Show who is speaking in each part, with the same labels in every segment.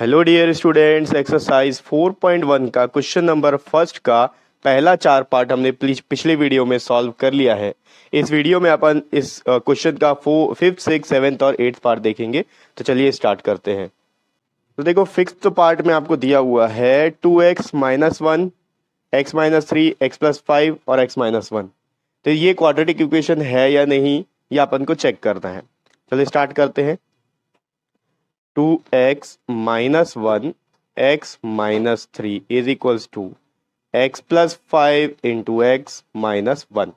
Speaker 1: Hello dear students, exercise 4.1 का question number first का पहला 4 पार्ट हमने पिछले वीडियो में सॉल्व कर लिया है। इस वीडियो में अपन इस क्वेश्चन का 5th 6th 7th और 8th पार्ट देखेंगे। तो चलिए स्टार्ट करते हैं। तो देखो, फिफ्थ पार्ट में आपको दिया हुआ है 2x minus 1, x minus 3, x plus 5 और x माइनस 1। तो ये क्वाड्रेटिक इक्वेशन है या नहीं, ये अपन को चेक करना है। चलिए स्टार्ट करते हैं। 2x minus 1 x minus 3 is equals to x plus 5 into x minus 1।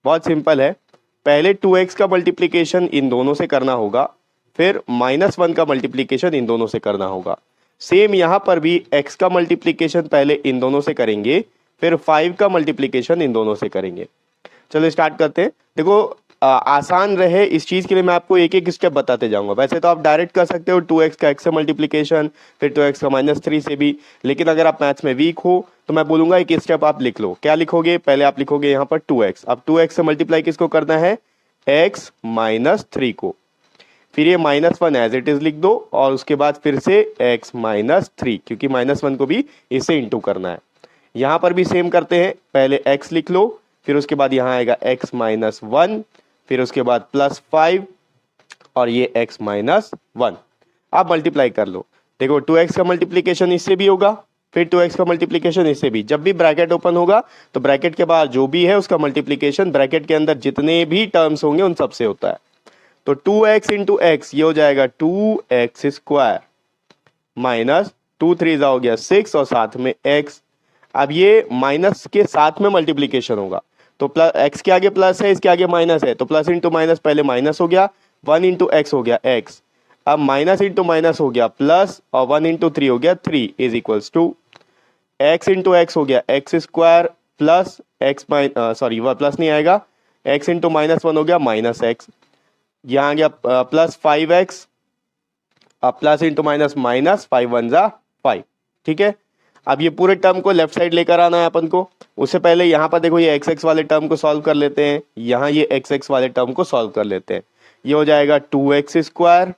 Speaker 1: बहुत सिंपल है। पहले 2x का मल्टीप्लीकेशन इन दोनों से करना होगा, फिर माइनस 1 का मल्टीप्लीकेशन इन दोनों से करना होगा। सेम यहां पर भी x का मल्टीप्लीकेशन पहले इन दोनों से करेंगे, फिर 5 का मल्टीप्लीकेशन इन दोनों से करेंगे। चलो स्टार्ट करते हैं। देखो, आसान रहे इस चीज के लिए मैं आपको एक एक स्टेप बताते जाऊंगा। वैसे तो आप डायरेक्ट कर सकते हो 2x का x से मल्टीप्लीकेशन, फिर 2x का माइनस 3 से भी, लेकिन अगर आप मैथ्स में वीक हो तो मैं बोलूंगा एक स्टेप आप लिख लो। क्या लिखोगे? पहले आप लिखोगे यहाँ पर 2x। अब 2x से मल्टीप्लाई किसको करना है? x माइनस 3 को। फिर ये माइनस 1 एज इट इज लिख दो, और उसके बाद फिर से x माइनस 3, क्योंकि माइनस 1 को भी इससे इंटू करना है। यहाँ पर भी सेम करते हैं। पहले x लिख लो, फिर उसके बाद यहाँ आएगा x माइनस 1, फिर उसके बाद प्लस 5 और ये x माइनस 1। आप मल्टीप्लाई कर लो। देखो, 2x का मल्टीप्लीकेशन इससे भी होगा, फिर 2x का मल्टीप्लीकेशन इससे भी। जब भी ब्रैकेट ओपन होगा तो ब्रैकेट के बाहर जो भी है उसका मल्टीप्लीकेशन ब्रैकेट के अंदर जितने भी टर्म्स होंगे उन सबसे होता है। तो 2x इंटू एक्स ये हो जाएगा 2x स्क्वायर माइनस 2 3 हो गया 6 और साथ में x। अब ये माइनस के साथ में मल्टीप्लीकेशन होगा, तो प्लस x के आगे प्लस है, इसके आगे माइनस है, तो प्लस इंटू माइनस पहले माइनस हो गया, 1 इंटू एक्स हो गया x। अब माइनस इंटू माइनस हो गया प्लस, और 1 इंटू 3 हो गया 3 is equals to x into x हो गया x square plus x sorry वह प्लस नहीं आएगा, x इंटू माइनस 1 हो गया माइनस x। यहाँ आ गया प्लस 5x, अब प्लस इंटू माइनस माइनस, 5 1 जा 5। ठीक है। अब ये पूरे टर्म को लेफ्ट साइड लेकर आना है अपन को। उससे पहले यहाँ पर देखो, ये x x वाले टर्म को सॉल्व कर लेते हैं, यहाँ ये x x वाले टर्म को सॉल्व कर लेते हैं। ये हो जाएगा 2x square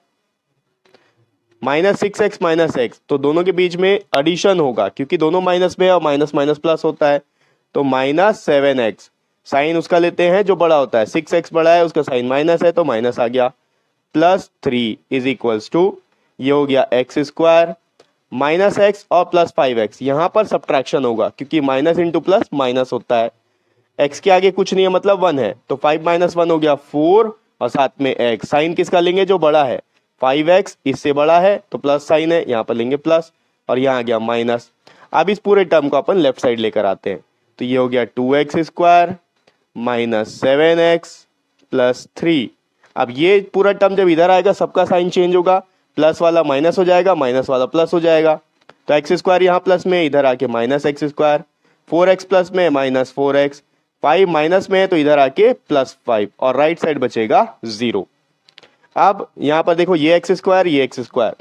Speaker 1: minus 6x minus x। तो दोनों के बीच में एडिशन होगा, क्योंकि दोनों माइनस में है और माइनस माइनस प्लस होता है। तो माइनस 7x, साइन उसका लेते हैं जो बड़ा होता है। 6x बड़ा है, उसका साइन माइनस है तो माइनस आ गया, प्लस 3 इज इक्वल्स टू ये हो गया x स्क्वायर माइनस एक्स और प्लस 5x। यहां पर सब्ट्रैक्शन होगा, क्योंकि माइनस इंटू प्लस माइनस होता है। x के आगे कुछ नहीं है, मतलब 1 है, तो 5 माइनस 1 हो गया 4 और साथ में x। साइन किसका लेंगे? जो बड़ा है। 5x इससे बड़ा है तो प्लस साइन है, यहाँ पर लेंगे प्लस, और यहाँ आ गया माइनस। अब इस पूरे टर्म को अपन लेफ्ट साइड लेकर आते हैं, तो ये हो गया 2x square minus 7x plus 3। अब ये पूरा टर्म जब इधर आएगा सबका साइन चेंज होगा, प्लस वाला माइनस हो जाएगा, माइनस वाला प्लस हो जाएगा। तो एक्स स्क्वायर यहाँ प्लस में, इधर आके minus x square, 4x plus में माइनस 4x, 5 माइनस में है तो इधर आके प्लस 5, और राइट साइड बचेगा 0। अब यहाँ पर देखो, ये एक्स स्क्वायर ये एक्स स्क्वायर,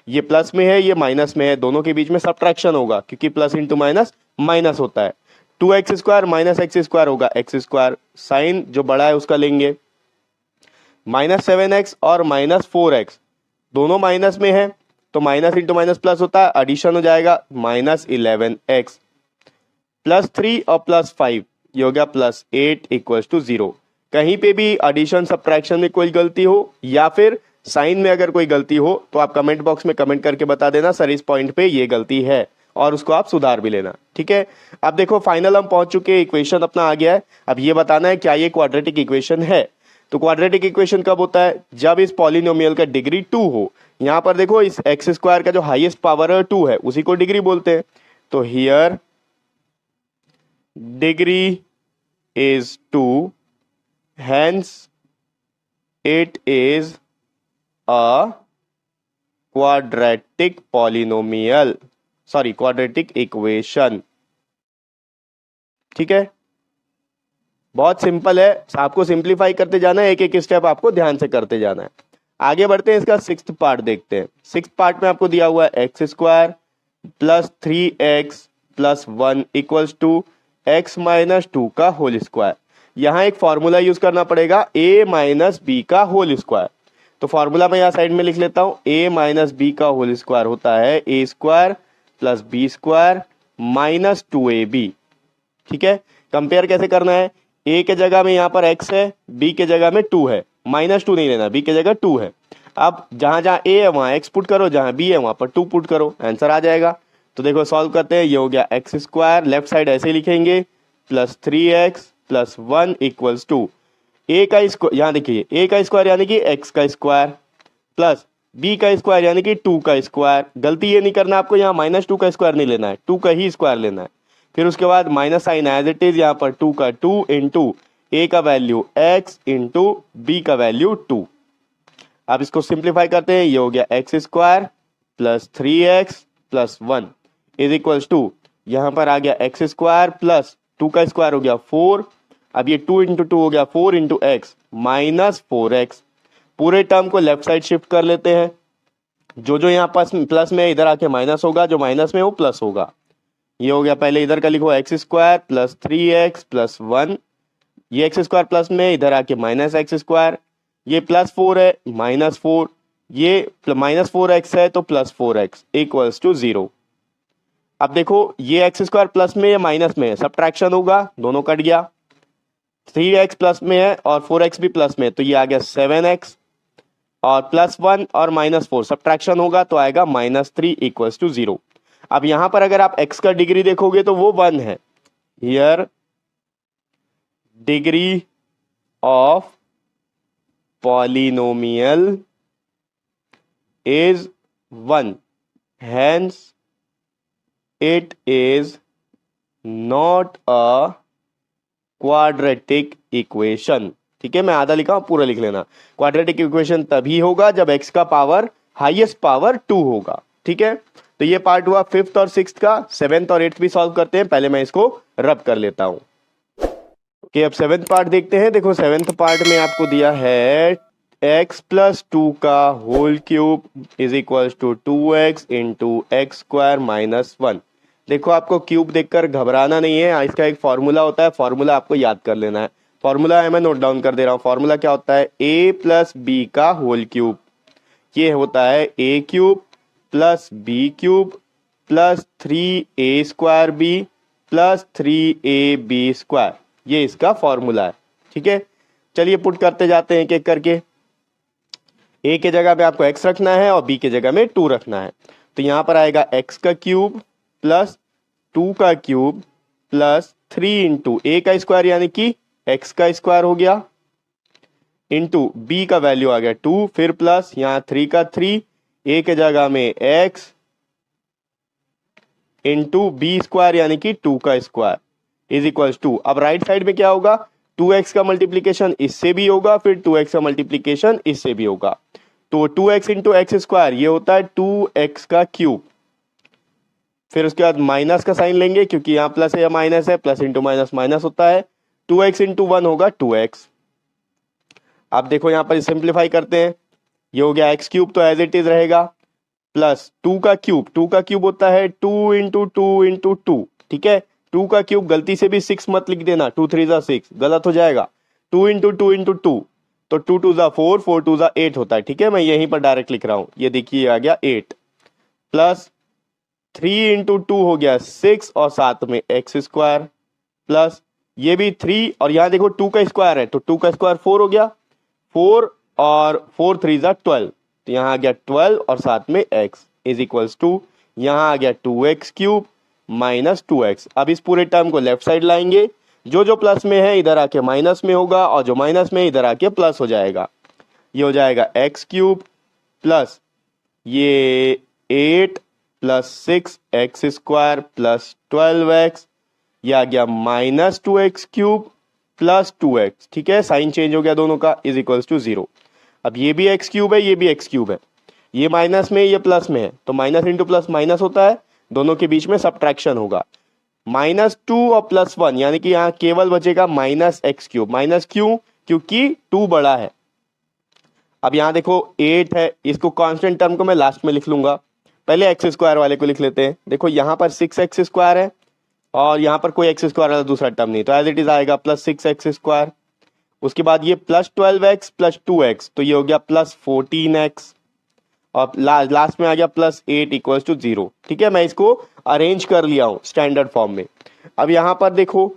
Speaker 1: ये प्लस में है ये माइनस में है, दोनों के बीच में सब्ट्रैक्शन होगा, क्योंकि प्लस इंटू माइनस माइनस होता है। 2x square minus x square होगा एक्स स्क्वायर, साइन जो बड़ा है उसका लेंगे, माइनस 7x और माइनस 4x दोनों माइनस में है, तो माइनस इंटू माइनस प्लस होता है, एडिशन हो जाएगा माइनस 11x प्लस 3 और प्लस 5, ये हो गया प्लस 8 इक्वल्स टू 0। कहीं पे भी एडिशन सब्ट्रैक्शन में कोई गलती हो या फिर साइन में अगर कोई गलती हो तो आप कमेंट बॉक्स में कमेंट करके बता देना, सर इस पॉइंट पे ये गलती है, और उसको आप सुधार भी लेना। ठीक है। अब देखो, फाइनल हम पहुंच चुके हैं, इक्वेशन अपना आ गया है। अब ये बताना है क्या ये क्वाड्रेटिक इक्वेशन है। तो क्वाड्रेटिक इक्वेशन कब होता है? जब इस पॉलिनोमियल का डिग्री 2 हो। यहां पर देखो, इस एक्स स्क्वायर का जो हाईएस्ट पावर है 2 है, उसी को डिग्री बोलते हैं। तो here degree is 2, hence it is a quadratic polynomial, sorry quadratic equation। ठीक है, बहुत सिंपल है, आपको सिंप्लीफाई करते जाना है, एक एक स्टेप आपको ध्यान से करते जाना है। आगे बढ़ते हैं, इसका 6th पार्ट देखते हैं। 6th पार्ट में आपको दिया हुआ है x square plus 3x plus 1 equals to x minus 2 का होल स्क्वायर। यहां एक फॉर्मूला यूज करना पड़ेगा, a माइनस बी का होल स्क्वायर। तो फॉर्मूला मैं यहाँ साइड में लिख लेता हूँ, a माइनस बी का होल स्क्वायर होता है a square plus b square minus 2ab। ठीक है, कंपेयर कैसे करना है, a के जगह में यहाँ पर x है, b के जगह में 2 है, -2 नहीं लेना, b के जगह 2 है। अब जहां जहां a है वहां x पुट करो, जहां b है वहां पर 2 पुट करो, आंसर आ जाएगा। तो देखो सॉल्व करते हैं, ये हो गया एक्स स्क्वायर, लेफ्ट साइड ऐसे लिखेंगे plus 3x plus 1 equals to A का स्क्वायर, यहाँ देखिए a का स्क्वायर यानी कि x का स्क्वायर प्लस b का स्क्वायर यानी कि 2 का स्क्वायर। गलती ये नहीं करना आपको, यहाँ -2 का स्क्वायर नहीं लेना है, 2 का ही स्क्वायर लेना है। फिर उसके बाद minus sign as it is, यहाँ पर 2 का 2 इंटू ए का वैल्यू x इंटू बी का वैल्यू 2। अब इसको सिंप्लीफाई करते हैं, ये हो गया x square plus 3x plus 1 is equals to, यहाँ पर आ गया एक्स स्क्वायर प्लस 2 का स्क्वायर हो गया 4, अब ये 2 इंटू 2 हो गया 4 इंटू एक्स माइनस 4x। पूरे टर्म को लेफ्ट साइड शिफ्ट कर लेते हैं, जो जो यहाँ पास प्लस में इधर आके माइनस होगा, जो माइनस में वो प्लस होगा। ये हो गया, पहले इधर का लिखो x square plus 3x plus 1, ये एक्स स्क्वायर प्लस में इधर आके माइनस एक्स स्क्वायर, ये प्लस 4 है माइनस 4, ये माइनस 4x है तो प्लस 4x इक्वल्स टू 0। अब देखो ये एक्स स्क्वायर प्लस में या माइनस में है, सब्ट्रैक्शन होगा, दोनों कट गया, 3x प्लस में है और 4x भी प्लस में, तो ये आ गया 7x और प्लस 1 और माइनस 4 सब्ट्रैक्शन होगा तो आएगा -3 इक्वल्स टू 0। अब यहां पर अगर आप x का डिग्री देखोगे तो वो 1 है, here degree of polynomial is 1, hence it is not a quadratic equation। ठीक है, मैं आधा लिखा हूं, पूरा लिख लेना। क्वाड्रेटिक इक्वेशन तभी होगा जब x का पावर हाईएस्ट पावर 2 होगा। ठीक है, तो ये पार्ट हुआ 5th और 6th का। 7th और 8th भी सॉल्व करते हैं, पहले मैं इसको रब कर लेता हूं। ओके, अब 7th पार्ट देखते हैं। देखो 7th पार्ट में आपको दिया है x प्लस 2 का whole cube is equal to 2x into x square minus 1। देखो आपको क्यूब देखकर घबराना नहीं है, इसका एक फॉर्मूला होता है, फॉर्मूला आपको याद कर लेना है। फॉर्मूला है, मैं नोट डाउन कर दे रहा हूँ। फॉर्मूला क्या होता है, a प्लस बी का होल क्यूब, ये होता है a cube plus b cube plus 3a square b plus 3ab square, ये इसका फॉर्मूला है। ठीक है, चलिए पुट करते जाते हैं एक एक करके। a के जगह पे आपको x रखना है और b के जगह में 2 रखना है, तो यहां पर आएगा x का क्यूब प्लस 2 का क्यूब प्लस 3 इंटू ए का स्क्वायर यानी कि x का स्क्वायर हो गया, इंटू b का वैल्यू आ गया 2, फिर प्लस यहाँ 3 का 3, a के जगह में x इंटू बी स्क्वायर यानी कि 2 का स्क्वायर इज इक्वल टू। अब राइट साइड में क्या होगा, 2x का मल्टीप्लीकेशन इससे भी होगा, फिर 2x का मल्टीप्लीकेशन इससे भी होगा, तो 2x इंटू एक्स स्क्वायर ये होता है 2x का क्यूब। फिर उसके बाद माइनस का साइन लेंगे क्योंकि यहाँ प्लस है या माइनस है, प्लस इंटू माइनस माइनस होता है, 2x इंटू 1 होगा 2x। अब देखो यहाँ पर सिंप्लीफाई करते हैं, ये हो गया एक्स क्यूब तो एज इट इज रहेगा, प्लस 2 का क्यूब होता है 2 इंटू 2 इंटू 2। ठीक है, 2 का क्यूब गलती से भी 6 मत लिख देना, 2 3 जा 6 गलत हो जाएगा, 2 इंटू 2 इंटू 2, तो 2 2 जा 4, 4 2 जा 8 होता है। ठीक है, मैं यहीं पर डायरेक्ट लिख रहा हूं, ये देखिए आ गया 8 प्लस 3 इंटू 2 हो गया 6 और साथ में एक्स स्क्वायर प्लस ये भी 3 और यहाँ देखो 2 का स्क्वायर है तो 2 का स्क्वायर 4 हो गया, 4 और 4 3 जा 12, तो यहाँ आ गया 12 और साथ में x इज इक्वल्स टू, यहाँ आ गया 2x क्यूब माइनस 2x। अब इस पूरे टर्म को लेफ्ट साइड लाएंगे, जो जो प्लस में है इधर आके माइनस में होगा और जो माइनस में इधर आके प्लस हो जाएगा, ये हो जाएगा x क्यूब प्लस ये 8 plus 6x square plus 12x, ये आ गया minus 2x cube plus 2x। ठीक है, साइन चेंज हो गया दोनों का, इज इक्वल्स टू 0। अब ये भी x क्यूब है, ये भी x क्यूब है, ये माइनस में ये प्लस में है, तो माइनस इंटू प्लस माइनस होता है, दोनों के बीच में सब्ट्रैक्शन होगा, -2 और +1 यानी कि यहाँ केवल बचेगा माइनस एक्स क्यूब। माइनस क्यों, क्योंकि 2 बड़ा है। अब यहाँ देखो 8 है, इसको कांस्टेंट टर्म को मैं लास्ट में लिख लूंगा, पहले एक्स स्क्वायर वाले को लिख लेते हैं। देखो यहाँ पर 6x स्क्वायर है और यहाँ पर कोई एक्स स्क्वायर वाला दूसरा टर्म नहीं, तो एज इट इज आएगा प्लस 6x स्क्वायर उसके बाद ये प्लस 12x प्लस 2x, तो ये हो गया प्लस 14x, और लास्ट में आ गया प्लस 8 इक्वल्स टू 0। ठीक है, मैं इसको अरेंज कर लिया हूं स्टैंडर्ड फॉर्म में। अब यहां पर देखो,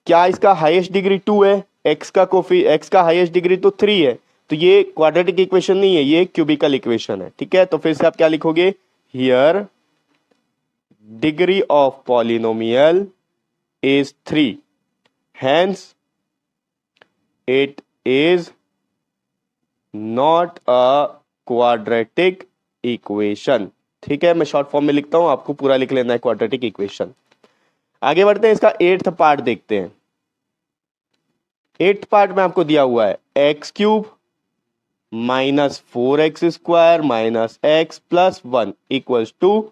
Speaker 1: क्या इसका हाईएस्ट डिग्री 2 है, एक्स का हाईएस्ट डिग्री तो 3 है, तो ये क्वाड्रेटिक इक्वेशन नहीं है, ये क्यूबिकल इक्वेशन है। ठीक है, तो फिर से आप क्या लिखोगे, here degree of polynomial is 3, hence it is not a quadratic equation. ठीक है, मैं शॉर्ट फॉर्म में लिखता हूं, आपको पूरा लिख लेना है क्वाड्रेटिक इक्वेशन। आगे बढ़ते हैं, इसका 8th पार्ट देखते हैं। 8th पार्ट में आपको दिया हुआ है x cube minus 4x² minus x plus 1 equals to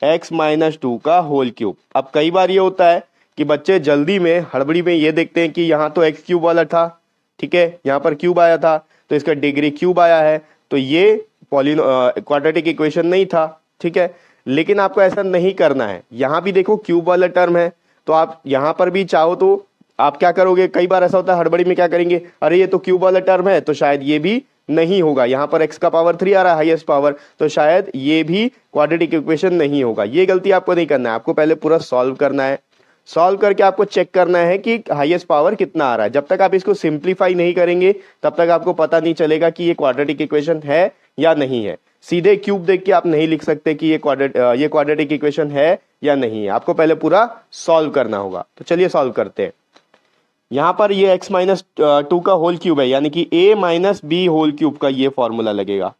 Speaker 1: x minus 2 का होल क्यूब। अब कई बार ये होता है कि बच्चे जल्दी में हड़बड़ी में ये देखते हैं कि यहाँ तो एक्स क्यूब वाला था, ठीक है, यहाँ पर क्यूब आया था तो इसका डिग्री क्यूब आया है, तो ये क्वाड्रेटिक इक्वेशन नहीं था। ठीक है, लेकिन आपको ऐसा नहीं करना है। यहाँ भी देखो क्यूब वाला टर्म है, तो आप यहाँ पर भी चाहो तो आप क्या करोगे, कई बार ऐसा होता है हड़बड़ी में क्या करेंगे, अरे ये तो क्यूब वाला टर्म है तो शायद ये भी नहीं होगा, यहाँ पर x का पावर 3 आ रहा है हाईएस्ट पावर, तो शायद ये भी क्वाड्रेटिक इक्वेशन नहीं होगा। ये गलती आपको नहीं करना है, आपको पहले पूरा सॉल्व करना है। सॉल्व करके आपको चेक करना है कि हाईएस्ट पावर कितना आ रहा है। जब तक आप इसको सिंप्लीफाई नहीं करेंगे तब तक आपको पता नहीं चलेगा कि ये क्वाड्रेटिक इक्वेशन है या नहीं है। सीधे क्यूब देख के आप नहीं लिख सकते कि ये क्वाड्रेटिक इक्वेशन है या नहीं है, आपको पहले पूरा सॉल्व करना होगा। तो चलिए सॉल्व करते हैं। यहां पर ये x माइनस 2 का होल क्यूब है, यानी कि a minus b whole cube का ये फॉर्मूला लगेगा।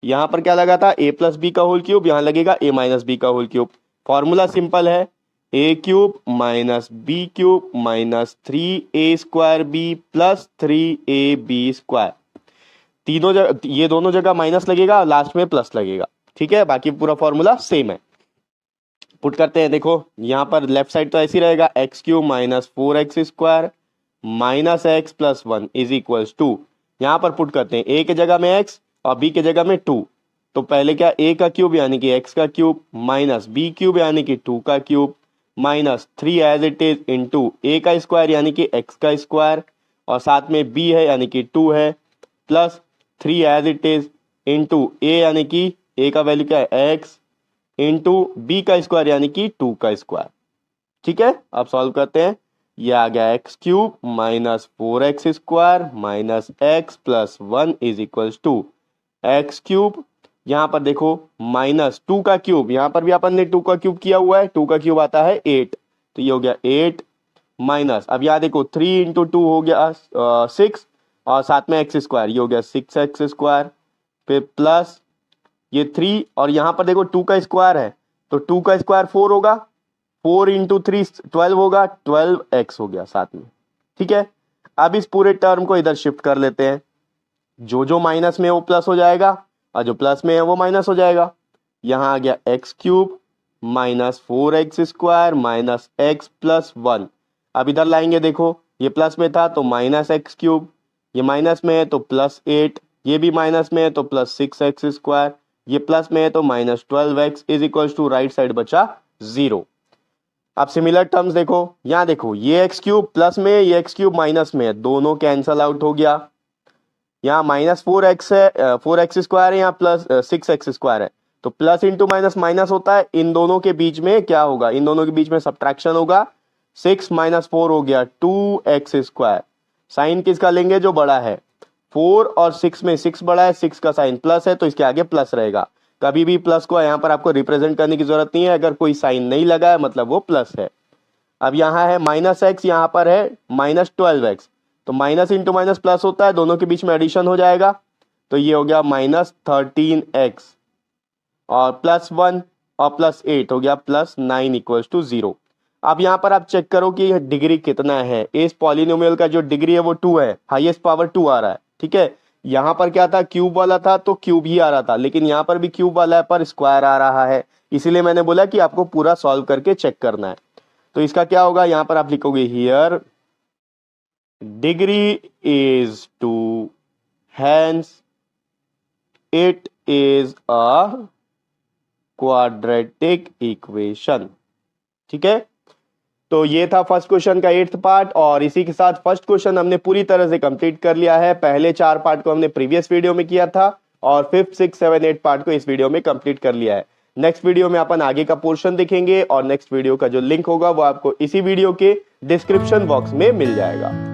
Speaker 1: यहां पर क्या लगा था, a प्लस बी का होल क्यूब, यहां लगेगा a माइनस बी का होल क्यूब। फॉर्मूला सिंपल है, a cube minus b cube minus 3a² b plus 3ab²। तीनों जगह, ये दोनों जगह माइनस लगेगा, लास्ट में प्लस लगेगा। ठीक है, बाकी पूरा फॉर्मूला सेम है। पुट करते हैं, देखो यहां पर लेफ्ट साइड तो ऐसी रहेगा, x cube minus 4x² minus x plus 1 is equals to, यहां पर पुट करते हैं a के जगह में x और b के जगह में 2, तो पहले क्या a का क्यूब यानी कि x का क्यूब माइनस b क्यूब यानी कि 2 का cube minus 3 as it is into a का स्क्वायर यानी कि x का स्क्वायर, और साथ में b है यानी कि 2 है, plus 3 as it is into a यानी कि a का वैल्यू क्या है x इंटू बी का स्क्वायर यानी कि 2 का स्क्वायर। ठीक है, अब सॉल्व करते हैं। ये आ गया x cube minus 4x² minus x plus 1 is equals to x cube, यहां पर देखो माइनस 2 का क्यूब, यहां पर भी अपन ने 2 का क्यूब किया हुआ है, 2 का क्यूब आता है 8, तो ये हो गया 8 माइनस, अब यहां देखो 3 इंटू 2 हो गया 6, और साथ में x², ये हो गया 6x², फिर प्लस ये 3, और यहां पर देखो 2 का स्क्वायर है तो 2 का स्क्वायर 4 होगा, 4 इंटू 3 12 होगा, 12x हो गया साथ में। ठीक है, अब इस पूरे टर्म को इधर शिफ्ट कर लेते हैं, जो जो माइनस में है वो प्लस हो जाएगा और जो प्लस में है वो माइनस हो जाएगा। यहां आ गया x cube minus 4x² minus x plus 1, अब इधर लाएंगे, देखो ये प्लस में था तो माइनस एक्स क्यूब, ये माइनस में है तो प्लस 8, ये भी माइनस में है तो प्लस 6x², ये प्लस में है तो minus 12x is equal to right side बचा 0। अब सिमिलर टर्म्स देखो, यहां देखो ये एक्स क्यूब प्लस में है, ये एक्स क्यूब माइनस में है, दोनों कैंसल आउट हो गया। यहाँ माइनस 4x है, 4x² है, यहाँ प्लस 6x² है, तो प्लस इंटू माइनस माइनस होता है, इन दोनों के बीच में क्या होगा, इन दोनों के बीच में सब्ट्रैक्शन होगा, 6 माइनस 4 हो गया 2x²। साइन किसका लेंगे, जो बड़ा है, 4 और 6 में 6 बड़ा है, 6 का साइन प्लस है तो इसके आगे प्लस रहेगा। कभी भी प्लस को यहाँ पर आपको रिप्रेजेंट करने की जरूरत नहीं है, अगर कोई साइन नहीं लगा है मतलब वो प्लस है। अब यहाँ है माइनस एक्स, यहाँ पर है माइनस 12x, तो माइनस इंटू माइनस प्लस होता है, दोनों के बीच में एडिशन हो जाएगा, तो ये हो गया माइनस 13x, और प्लस 1 और प्लस 8 हो गया प्लस 9 इक्वल्स टू 0। अब यहाँ पर आप चेक करो कि डिग्री कितना है, इस पॉलिनोमियल का जो डिग्री है वो 2 है, हाईएस्ट पावर 2 आ रहा है। ठीक है, यहाँ पर क्या था, क्यूब वाला था तो क्यूब ही आ रहा था, लेकिन यहाँ पर भी क्यूब वाला है पर स्क्वायर आ रहा है, इसीलिए मैंने बोला कि आपको पूरा सॉल्व करके चेक करना है। तो इसका क्या होगा, यहाँ पर आप लिखोगे here degree is 2, hence it is a quadratic equation. ठीक है, तो ये था फर्स्ट क्वेश्चन का 8th पार्ट, और इसी के साथ फर्स्ट क्वेश्चन हमने पूरी तरह से कंप्लीट कर लिया है। पहले 4 पार्ट को हमने प्रीवियस वीडियो में किया था और 5th 6 7 8 पार्ट को इस वीडियो में कंप्लीट कर लिया है। नेक्स्ट वीडियो में अपन आगे का पोर्शन देखेंगे और नेक्स्ट वीडियो का जो लिंक होगा वो आपको इसी वीडियो के डिस्क्रिप्शन बॉक्स में मिल जाएगा।